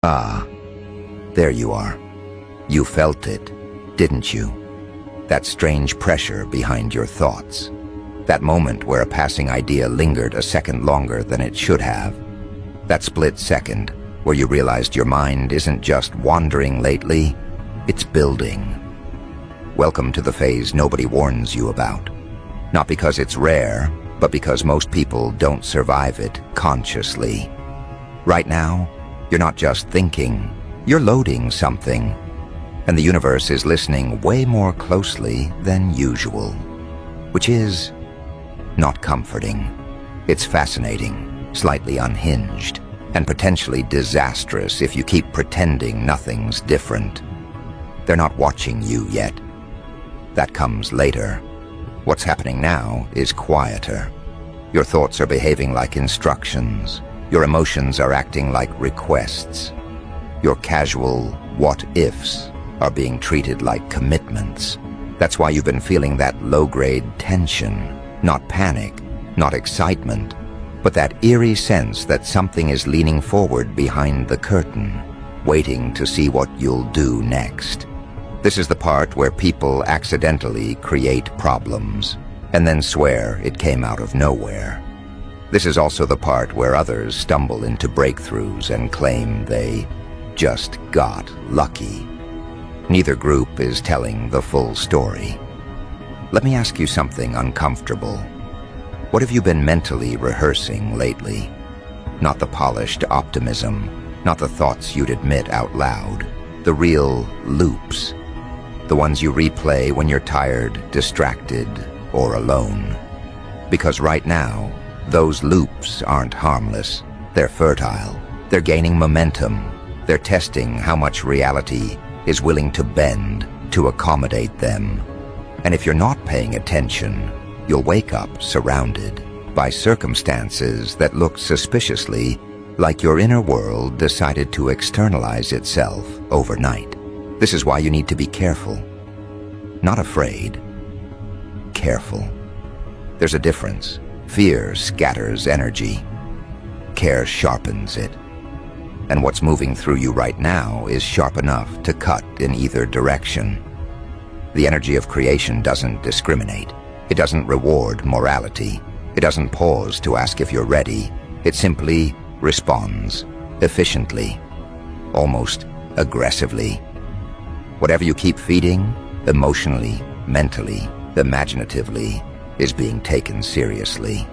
Ah, there you are. You felt it, didn't you? That strange pressure behind your thoughts. That moment where a passing idea lingered a second longer than it should have. That split second where you realized your mind isn't just wandering lately, it's building. Welcome to the phase nobody warns you about. Not because it's rare, but because most people don't survive it consciously. Right now, you're not just thinking, you're loading something. And the universe is listening way more closely than usual. Which is not comforting. It's fascinating, slightly unhinged, and potentially disastrous if you keep pretending nothing's different. They're not watching you yet. That comes later. What's happening now is quieter. Your thoughts are behaving like instructions. Your emotions are acting like requests. Your casual what-ifs are being treated like commitments. That's why you've been feeling that low-grade tension. Not panic, not excitement, but that eerie sense that something is leaning forward behind the curtain, waiting to see what you'll do next. This is the part where people accidentally create problems and then swear it came out of nowhere. This is also the part where others stumble into breakthroughs and claim they just got lucky. Neither group is telling the full story. Let me ask you something uncomfortable. What have you been mentally rehearsing lately? Not the polished optimism, not the thoughts you'd admit out loud, the real loops. The ones you replay when you're tired, distracted, or alone. Because right now, those loops aren't harmless. They're fertile. They're gaining momentum. They're testing how much reality is willing to bend to accommodate them. And if you're not paying attention, you'll wake up surrounded by circumstances that look suspiciously like your inner world decided to externalize itself overnight. This is why you need to be careful. Not afraid. Careful. There's a difference. Fear scatters energy. Care sharpens it. And what's moving through you right now is sharp enough to cut in either direction. The energy of creation doesn't discriminate. It doesn't reward morality. It doesn't pause to ask if you're ready. It simply responds efficiently, almost aggressively. Whatever you keep feeding, emotionally, mentally, imaginatively, is being taken seriously.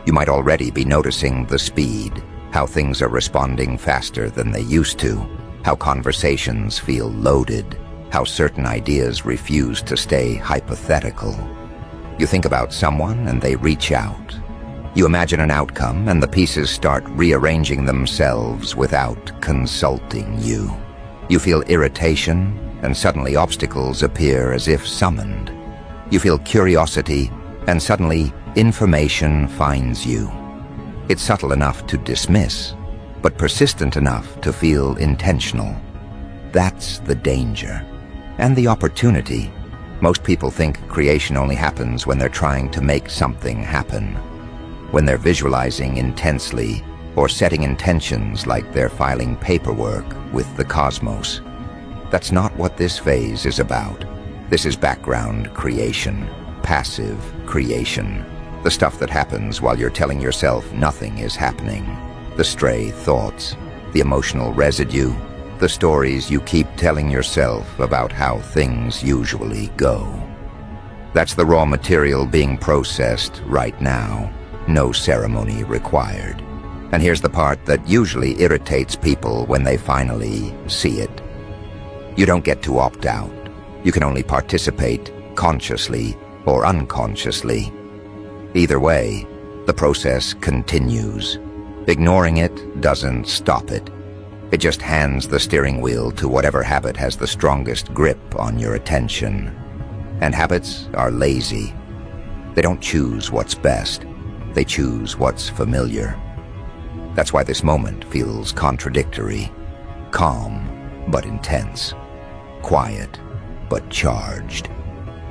You might already be noticing the speed, how things are responding faster than they used to, how conversations feel loaded, how certain ideas refuse to stay hypothetical. You think about someone and they reach out. You imagine an outcome and the pieces start rearranging themselves without consulting you. You feel irritation and suddenly obstacles appear as if summoned. You feel curiosity and suddenly information finds you. It's subtle enough to dismiss, but persistent enough to feel intentional. That's the danger. And the opportunity. Most people think creation only happens when they're trying to make something happen. When they're visualizing intensely or setting intentions like they're filing paperwork with the cosmos. That's not what this phase is about. This is background creation, passive creation. The stuff that happens while you're telling yourself nothing is happening. The stray thoughts, the emotional residue, the stories you keep telling yourself about how things usually go. That's the raw material being processed right now. No ceremony required. And here's the part that usually irritates people when they finally see it. You don't get to opt out. You can only participate consciously or unconsciously. Either way, the process continues. Ignoring it doesn't stop it. It just hands the steering wheel to whatever habit has the strongest grip on your attention. And habits are lazy. They don't choose what's best. They choose what's familiar. That's why this moment feels contradictory. Calm, but intense. Quiet, but charged.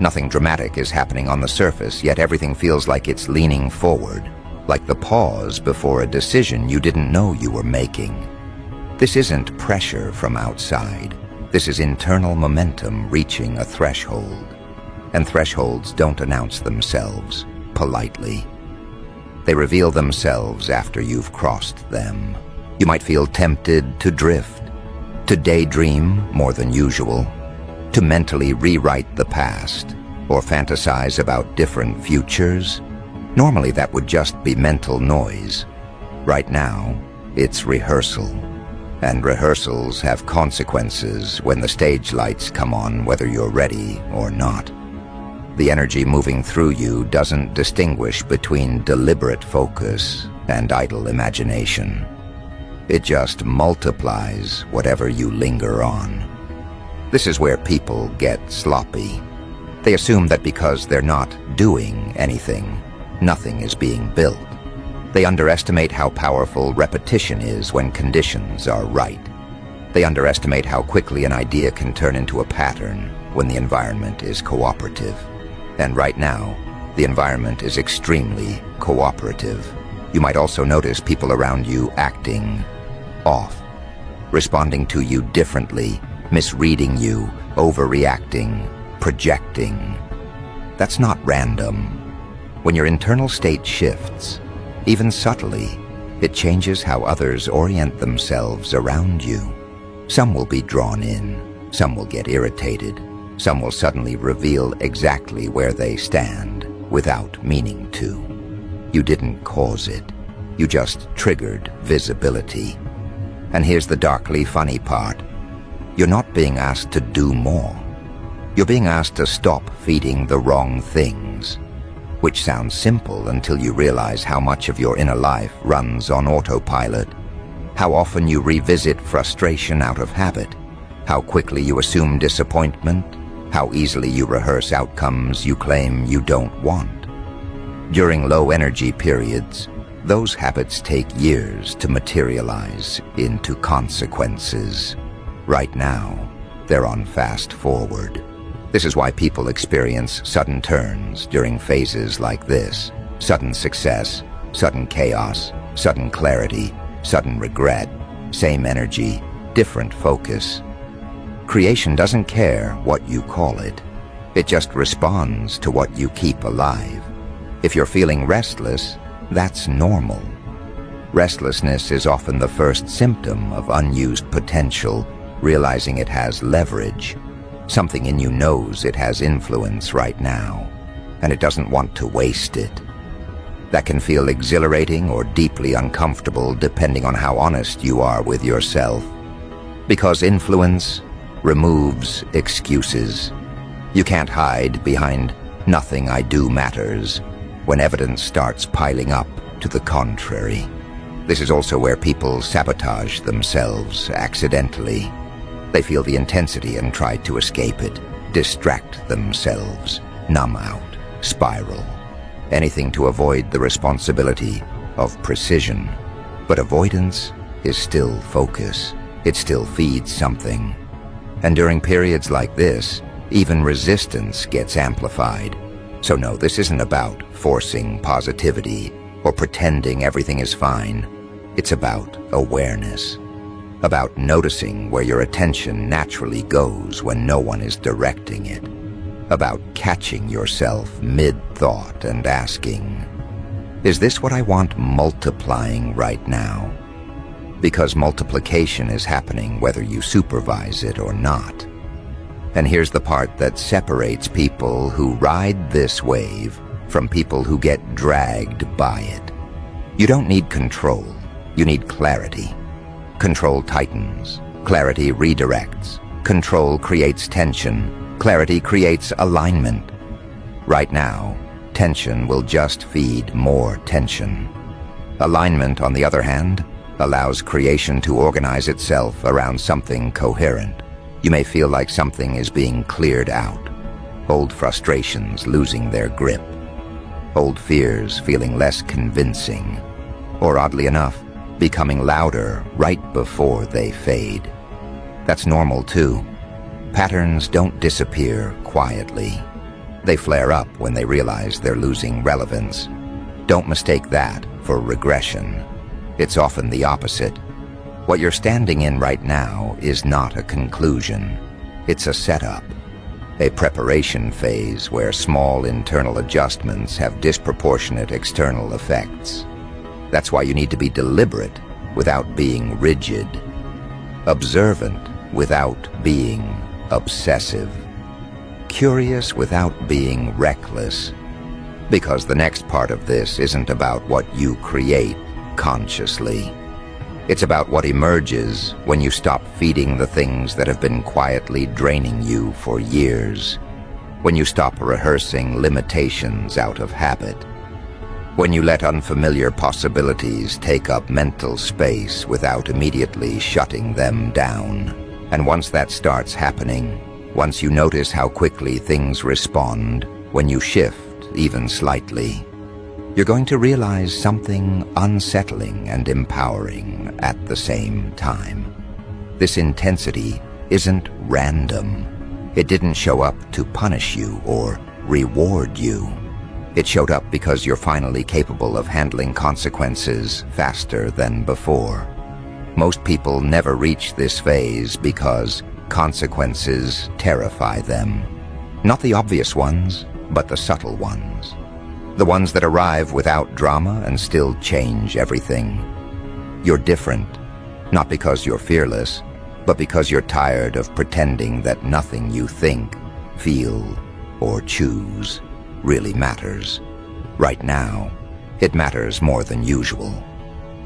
Nothing dramatic is happening on the surface, yet everything feels like it's leaning forward, like the pause before a decision you didn't know you were making. This isn't pressure from outside. This is internal momentum reaching a threshold. And thresholds don't announce themselves politely. They reveal themselves after you've crossed them. You might feel tempted to drift, to daydream more than usual, to mentally rewrite the past, or fantasize about different futures. Normally that would just be mental noise. Right now, it's rehearsal. And rehearsals have consequences when the stage lights come on, whether you're ready or not. The energy moving through you doesn't distinguish between deliberate focus and idle imagination. It just multiplies whatever you linger on. This is where people get sloppy. They assume that because they're not doing anything, nothing is being built. They underestimate how powerful repetition is when conditions are right. They underestimate how quickly an idea can turn into a pattern when the environment is cooperative. And right now, the environment is extremely cooperative. You might also notice people around you acting off, responding to you differently, misreading you, overreacting, projecting. That's not random. When your internal state shifts, even subtly, it changes how others orient themselves around you. Some will be drawn in, some will get irritated, some will suddenly reveal exactly where they stand without meaning to. You didn't cause it, you just triggered visibility. And here's the darkly funny part. You're not being asked to do more. You're being asked to stop feeding the wrong things. Which sounds simple until you realize how much of your inner life runs on autopilot, how often you revisit frustration out of habit, how quickly you assume disappointment, how easily you rehearse outcomes you claim you don't want. During low energy periods, those habits take years to materialize into consequences. Right now, they're on fast forward. This is why people experience sudden turns during phases like this. Sudden success, sudden chaos, sudden clarity, sudden regret, same energy, different focus. Creation doesn't care what you call it. It just responds to what you keep alive. If you're feeling restless, that's normal. Restlessness is often the first symptom of unused potential, realizing it has leverage. Something in you knows it has influence right now, and it doesn't want to waste it. That can feel exhilarating or deeply uncomfortable depending on how honest you are with yourself. Because influence removes excuses. You can't hide behind "nothing I do matters" when evidence starts piling up to the contrary. This is also where people sabotage themselves accidentally. They feel the intensity and try to escape it, distract themselves, numb out, spiral. Anything to avoid the responsibility of precision. But avoidance is still focus. It still feeds something. And during periods like this, even resistance gets amplified. So no, this isn't about forcing positivity or pretending everything is fine. It's about awareness. About noticing where your attention naturally goes when no one is directing it. About catching yourself mid-thought and asking, is this what I want multiplying right now? Because multiplication is happening whether you supervise it or not. And here's the part that separates people who ride this wave from people who get dragged by it. You don't need control, you need clarity. Control tightens, clarity redirects. Control creates tension, clarity creates alignment. Right now, tension will just feed more tension. Alignment, on the other hand, allows creation to organize itself around something coherent. You may feel like something is being cleared out. Old frustrations losing their grip. Old fears feeling less convincing. Or oddly enough, becoming louder right before they fade. That's normal too. Patterns don't disappear quietly. They flare up when they realize they're losing relevance. Don't mistake that for regression. It's often the opposite. What you're standing in right now is not a conclusion. It's a setup, a preparation phase where small internal adjustments have disproportionate external effects. That's why you need to be deliberate without being rigid, observant without being obsessive, curious without being reckless. Because the next part of this isn't about what you create consciously. It's about what emerges when you stop feeding the things that have been quietly draining you for years, when you stop rehearsing limitations out of habit, when you let unfamiliar possibilities take up mental space without immediately shutting them down. And once that starts happening, once you notice how quickly things respond when you shift even slightly, you're going to realize something unsettling and empowering at the same time. This intensity isn't random. It didn't show up to punish you or reward you. It showed up because you're finally capable of handling consequences faster than before. Most people never reach this phase because consequences terrify them. Not the obvious ones, but the subtle ones. The ones that arrive without drama and still change everything. You're different, not because you're fearless, but because you're tired of pretending that nothing you think, feel, or choose really matters. Right now, it matters more than usual.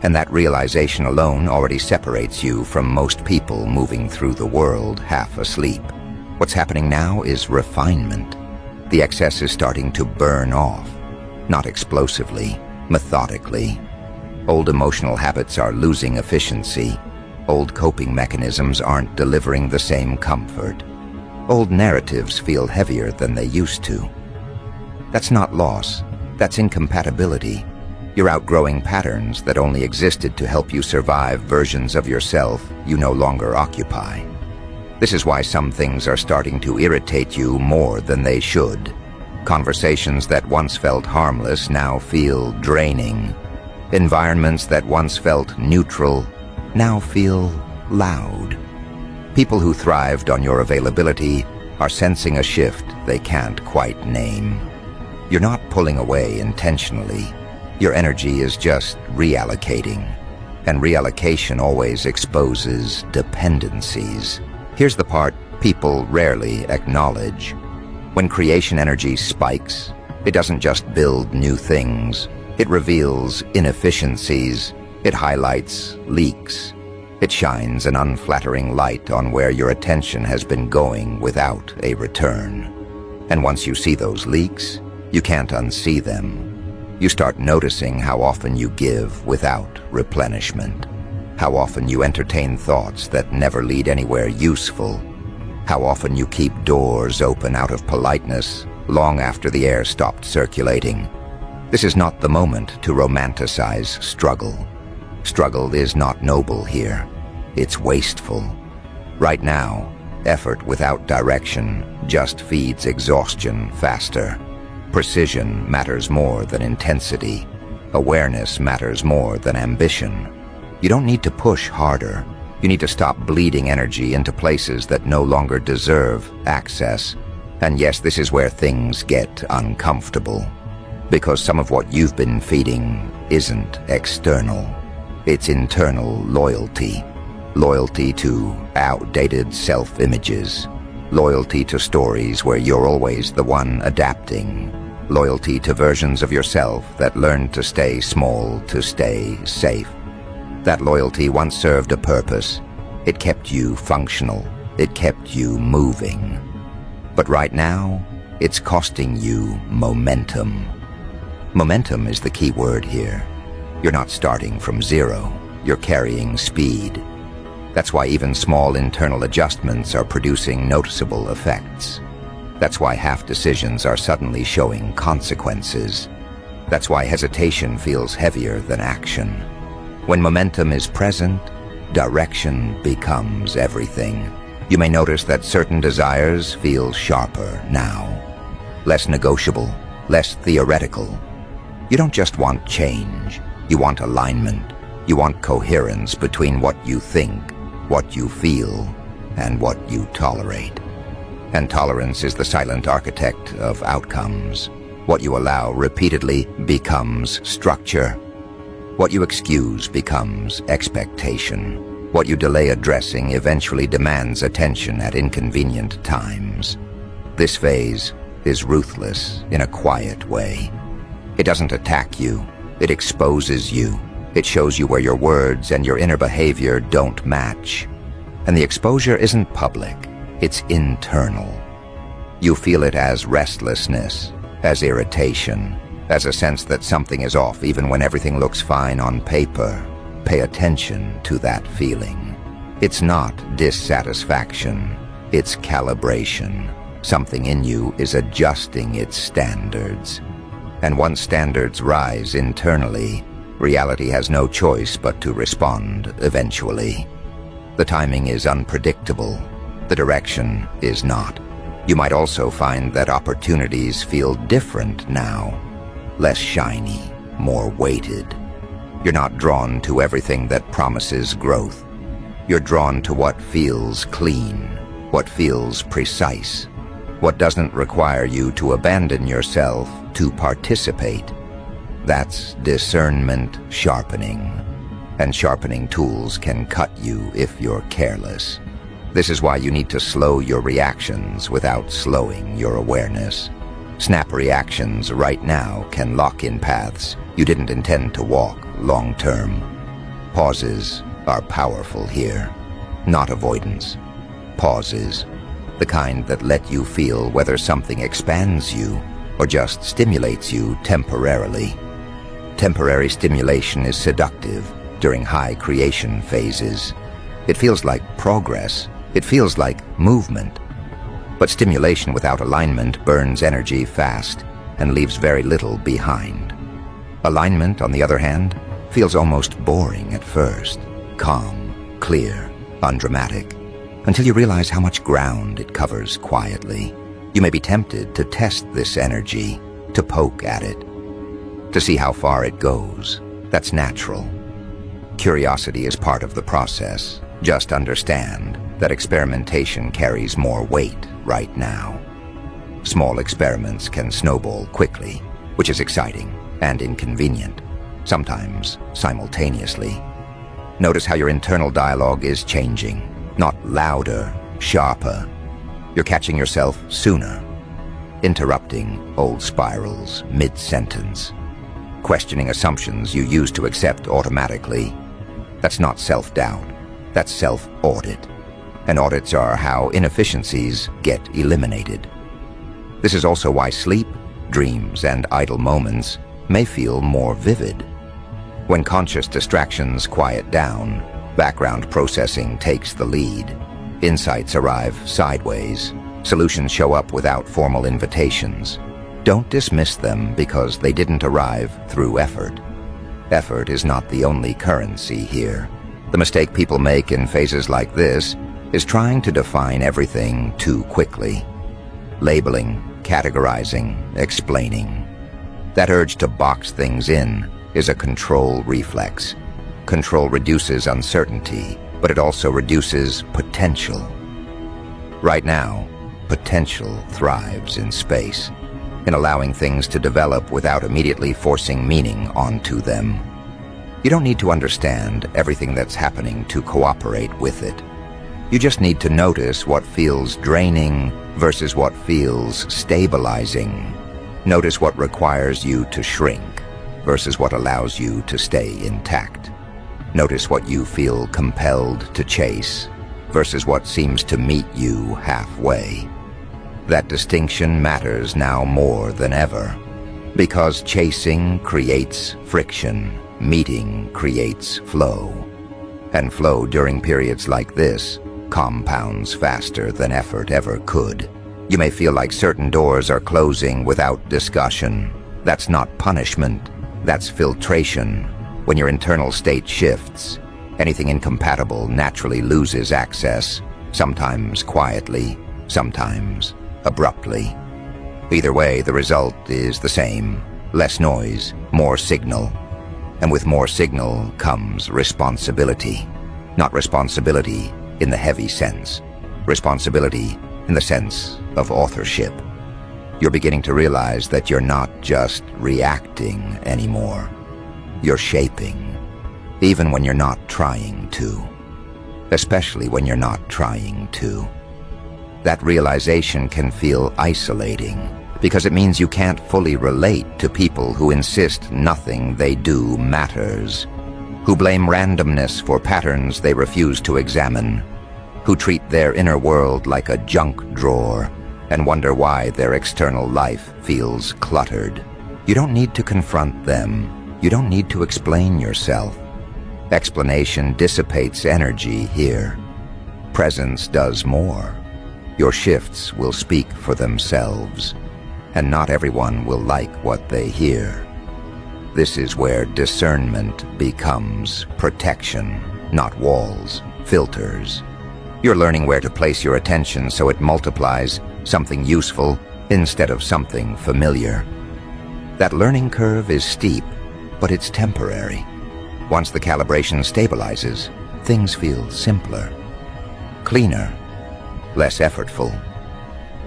And that realization alone already separates you from most people moving through the world half asleep. What's happening now is refinement. The excess is starting to burn off. Not explosively, methodically. Old emotional habits are losing efficiency. Old coping mechanisms aren't delivering the same comfort. Old narratives feel heavier than they used to. That's not loss, that's incompatibility. You're outgrowing patterns that only existed to help you survive versions of yourself you no longer occupy. This is why some things are starting to irritate you more than they should. Conversations that once felt harmless now feel draining. Environments that once felt neutral now feel loud. People who thrived on your availability are sensing a shift they can't quite name. You're not pulling away intentionally. Your energy is just reallocating. And reallocation always exposes dependencies. Here's the part people rarely acknowledge. When creation energy spikes, it doesn't just build new things. It reveals inefficiencies. It highlights leaks. It shines an unflattering light on where your attention has been going without a return. And once you see those leaks, you can't unsee them. You start noticing how often you give without replenishment. How often you entertain thoughts that never lead anywhere useful. How often you keep doors open out of politeness long after the air stopped circulating. This is not the moment to romanticize struggle. Struggle is not noble here. It's wasteful. Right now, effort without direction just feeds exhaustion faster. Precision matters more than intensity. Awareness matters more than ambition. You don't need to push harder. You need to stop bleeding energy into places that no longer deserve access. And yes, this is where things get uncomfortable. Because some of what you've been feeding isn't external. It's internal loyalty. Loyalty to outdated self-images. Loyalty to stories where you're always the one adapting. Loyalty to versions of yourself that learned to stay small to stay safe. That loyalty once served a purpose. It kept you functional. It kept you moving. But right now, it's costing you momentum. Momentum is the key word here. You're not starting from zero. You're carrying speed. That's why even small internal adjustments are producing noticeable effects. That's why half decisions are suddenly showing consequences. That's why hesitation feels heavier than action. When momentum is present, direction becomes everything. You may notice that certain desires feel sharper now. Less negotiable, less theoretical. You don't just want change. You want alignment. You want coherence between what you think, what you feel, and what you tolerate. And tolerance is the silent architect of outcomes. What you allow repeatedly becomes structure. What you excuse becomes expectation. What you delay addressing eventually demands attention at inconvenient times. This phase is ruthless in a quiet way. It doesn't attack you, it exposes you. It shows you where your words and your inner behavior don't match. And the exposure isn't public, it's internal. You feel it as restlessness, as irritation, as a sense that something is off even when everything looks fine on paper. Pay attention to that feeling. It's not dissatisfaction, it's calibration. Something in you is adjusting its standards. And once standards rise internally, reality has no choice but to respond eventually. The timing is unpredictable. The direction is not. You might also find that opportunities feel different now. Less shiny, more weighted. You're not drawn to everything that promises growth. You're drawn to what feels clean, what feels precise, what doesn't require you to abandon yourself to participate. That's discernment sharpening. And sharpening tools can cut you if you're careless. This is why you need to slow your reactions without slowing your awareness. Snap reactions right now can lock in paths you didn't intend to walk long term. Pauses are powerful here, not avoidance. Pauses, the kind that let you feel whether something expands you or just stimulates you temporarily. Temporary stimulation is seductive during high creation phases. It feels like progress. It feels like movement. But stimulation without alignment burns energy fast and leaves very little behind. Alignment, on the other hand, feels almost boring at first. Calm, clear, undramatic, until you realize how much ground it covers quietly. You may be tempted to test this energy, to poke at it, to see how far it goes. That's natural. Curiosity is part of the process. Just understand that experimentation carries more weight right now. Small experiments can snowball quickly, which is exciting and inconvenient, sometimes simultaneously. Notice how your internal dialogue is changing, not louder, sharper. You're catching yourself sooner, interrupting old spirals mid-sentence, questioning assumptions you used to accept automatically. That's not self-doubt, that's self-audit. And audits are how inefficiencies get eliminated. This is also why sleep, dreams, and idle moments may feel more vivid. When conscious distractions quiet down, background processing takes the lead. Insights arrive sideways. Solutions show up without formal invitations. Don't dismiss them because they didn't arrive through effort. Effort is not the only currency here. The mistake people make in phases like this is trying to define everything too quickly. Labeling, categorizing, explaining. That urge to box things in is a control reflex. Control reduces uncertainty, but it also reduces potential. Right now, potential thrives in space, in allowing things to develop without immediately forcing meaning onto them. You don't need to understand everything that's happening to cooperate with it. You just need to notice what feels draining versus what feels stabilizing. Notice what requires you to shrink versus what allows you to stay intact. Notice what you feel compelled to chase versus what seems to meet you halfway. That distinction matters now more than ever, because chasing creates friction, meeting creates flow. And flow during periods like this compounds faster than effort ever could. You may feel like certain doors are closing without discussion. That's not punishment, that's filtration. When your internal state shifts, anything incompatible naturally loses access, sometimes quietly, sometimes abruptly. Either way, the result is the same: less noise, more signal. And with more signal comes responsibility. Not responsibility in the heavy sense. Responsibility in the sense of authorship. You're beginning to realize that you're not just reacting anymore. You're shaping, even when you're not trying to. Especially when you're not trying to. That realization can feel isolating, because it means you can't fully relate to people who insist nothing they do matters, who blame randomness for patterns they refuse to examine, who treat their inner world like a junk drawer and wonder why their external life feels cluttered. You don't need to confront them. You don't need to explain yourself. Explanation dissipates energy here. Presence does more. Your shifts will speak for themselves, and not everyone will like what they hear. This is where discernment becomes protection, not walls, filters. You're learning where to place your attention so it multiplies something useful instead of something familiar. That learning curve is steep, but it's temporary. Once the calibration stabilizes, things feel simpler, cleaner, less effortful.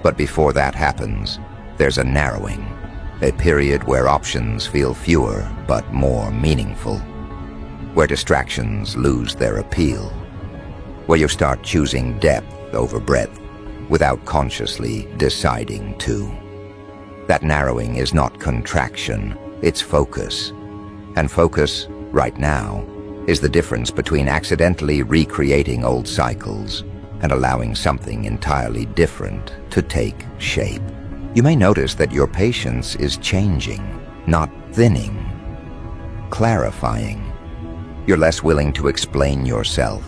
But before that happens, there's a narrowing, a period where options feel fewer but more meaningful, where distractions lose their appeal, where you start choosing depth over breadth without consciously deciding to. That narrowing is not contraction, it's focus. And focus, right now, is the difference between accidentally recreating old cycles and allowing something entirely different to take shape. You may notice that your patience is changing, not thinning, clarifying. You're less willing to explain yourself,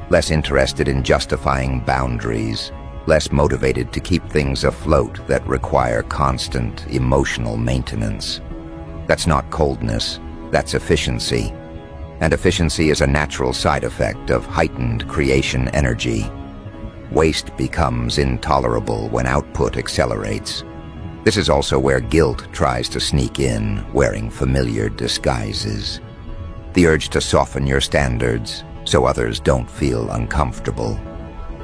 less interested in justifying boundaries, less motivated to keep things afloat that require constant emotional maintenance. That's not coldness, that's efficiency. And efficiency is a natural side effect of heightened creation energy. Waste becomes intolerable when output accelerates. This is also where guilt tries to sneak in, wearing familiar disguises. The urge to soften your standards so others don't feel uncomfortable.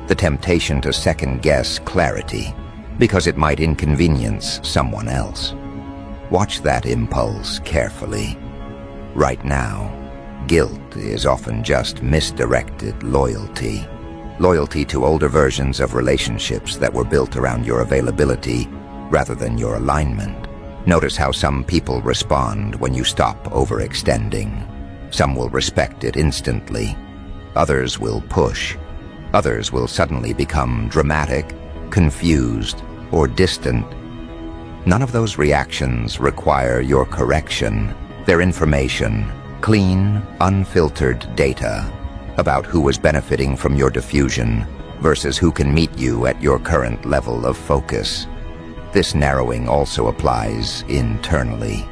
The temptation to second-guess clarity because it might inconvenience someone else. Watch that impulse carefully. Right now, guilt is often just misdirected loyalty. Loyalty to older versions of relationships that were built around your availability rather than your alignment. Notice how some people respond when you stop overextending. Some will respect it instantly. Others will push. Others will suddenly become dramatic, confused, or distant. None of those reactions require your correction. They're information, clean, unfiltered data about who is benefiting from your diffusion versus who can meet you at your current level of focus. This narrowing also applies internally.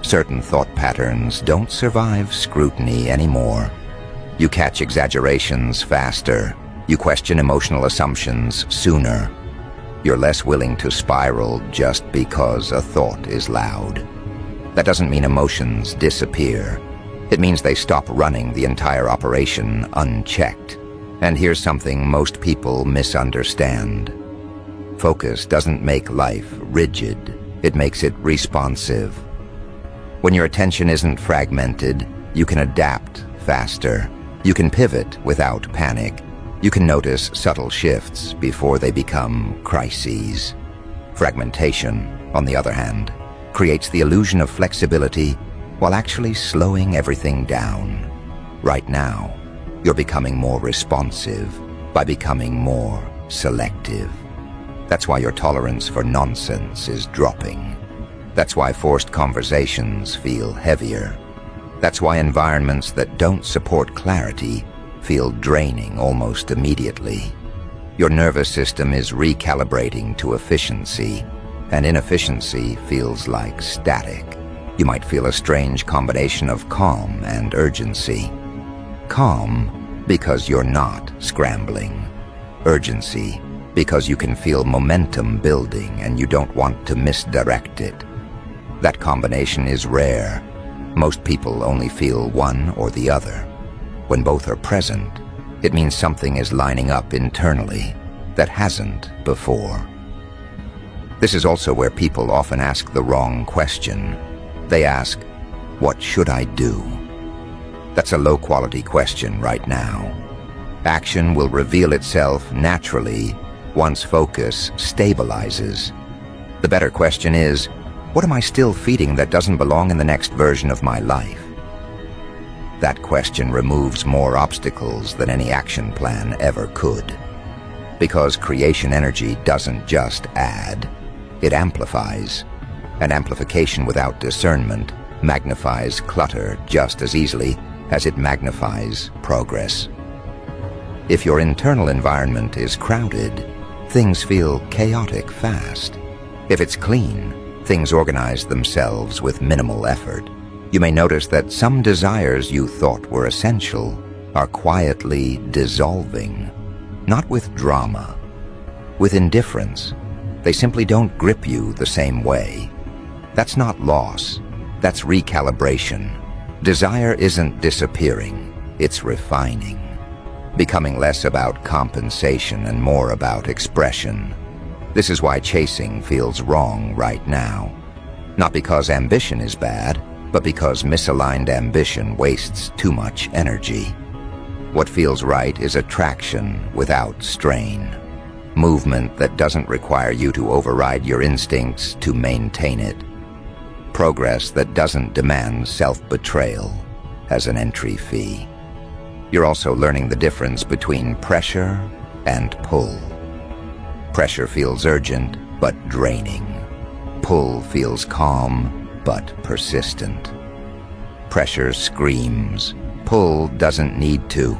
Certain thought patterns don't survive scrutiny anymore. You catch exaggerations faster. You question emotional assumptions sooner. You're less willing to spiral just because a thought is loud. That doesn't mean emotions disappear. It means they stop running the entire operation unchecked. And here's something most people misunderstand. Focus doesn't make life rigid. It makes it responsive. When your attention isn't fragmented, you can adapt faster. You can pivot without panic. You can notice subtle shifts before they become crises. Fragmentation, on the other hand, creates the illusion of flexibility while actually slowing everything down. Right now, you're becoming more responsive by becoming more selective. That's why your tolerance for nonsense is dropping. That's why forced conversations feel heavier. That's why environments that don't support clarity feel draining almost immediately. Your nervous system is recalibrating to efficiency, and inefficiency feels like static. You might feel a strange combination of calm and urgency. Calm because you're not scrambling. Urgency because you can feel momentum building and you don't want to misdirect it. That combination is rare, Most people only feel one or the other. When both are present, it means something is lining up internally that hasn't before. This is also where people often ask the wrong question. They ask, "What should I do?" That's a low-quality question right now. Action will reveal itself naturally once focus stabilizes. The better question is, what am I still feeding that doesn't belong in the next version of my life? That question removes more obstacles than any action plan ever could. Because creation energy doesn't just add, it amplifies. And amplification without discernment magnifies clutter just as easily as it magnifies progress. If your internal environment is crowded, things feel chaotic fast. If it's clean, things organize themselves with minimal effort. You may notice that some desires you thought were essential are quietly dissolving, not with drama, with indifference. They simply don't grip you the same way. That's not loss, that's recalibration. Desire isn't disappearing, it's refining, becoming less about compensation and more about expression. This is why chasing feels wrong right now. Not because ambition is bad, but because misaligned ambition wastes too much energy. What feels right is attraction without strain. Movement that doesn't require you to override your instincts to maintain it. Progress that doesn't demand self-betrayal as an entry fee. You're also learning the difference between pressure and pull. Pressure feels urgent, but draining. Pull feels calm, but persistent. Pressure screams. Pull doesn't need to.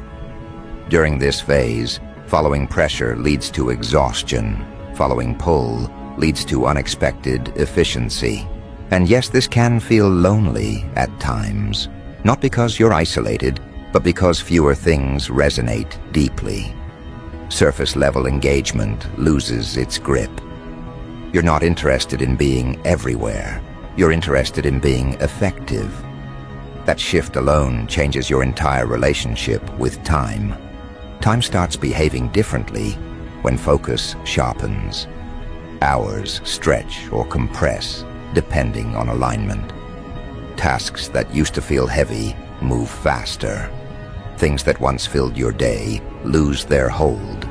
During this phase, following pressure leads to exhaustion. Following pull leads to unexpected efficiency. And yes, this can feel lonely at times. Not because you're isolated, but because fewer things resonate deeply. Surface-level engagement loses its grip. You're not interested in being everywhere. You're interested in being effective. That shift alone changes your entire relationship with time. Time starts behaving differently when focus sharpens. Hours stretch or compress, depending on alignment. Tasks that used to feel heavy move faster. Things that once filled your day lose their hold.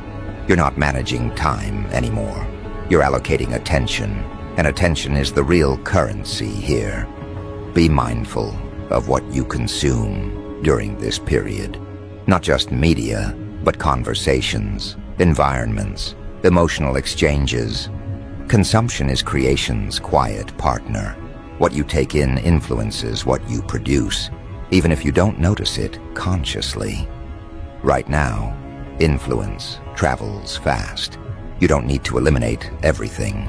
You're not managing time anymore. You're allocating attention, and attention is the real currency here. Be mindful of what you consume during this period. Not just media, but conversations, environments, emotional exchanges. Consumption is creation's quiet partner. What you take in influences what you produce, even if you don't notice it consciously. Right now, influence travels fast. You don't need to eliminate everything.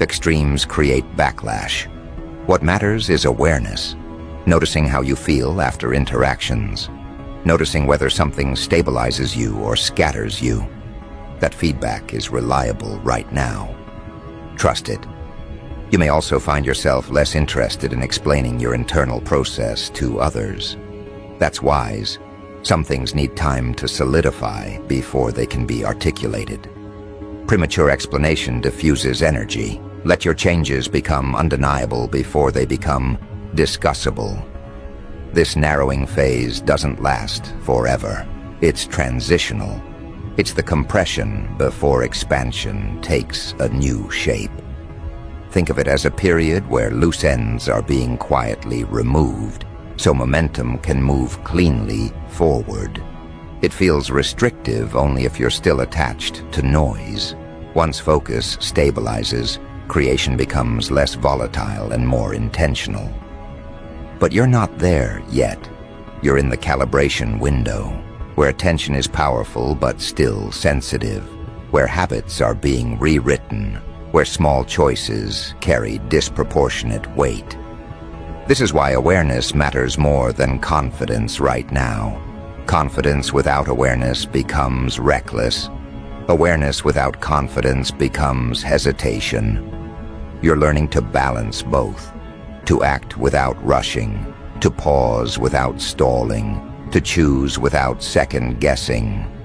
Extremes create backlash. What matters is awareness. Noticing how you feel after interactions. Noticing whether something stabilizes you or scatters you. That feedback is reliable right now. Trust it. You may also find yourself less interested in explaining your internal process to others. That's wise. Some things need time to solidify before they can be articulated. Premature explanation diffuses energy. Let your changes become undeniable before they become discussable. This narrowing phase doesn't last forever. It's transitional. It's the compression before expansion takes a new shape. Think of it as a period where loose ends are being quietly removed, so momentum can move cleanly forward. It feels restrictive only if you're still attached to noise. Once focus stabilizes, creation becomes less volatile and more intentional. But you're not there yet. You're in the calibration window, where attention is powerful but still sensitive, where habits are being rewritten, where small choices carry disproportionate weight. This is why awareness matters more than confidence right now. Confidence without awareness becomes reckless. Awareness without confidence becomes hesitation. You're learning to balance both, to act without rushing, to pause without stalling, to choose without second-guessing.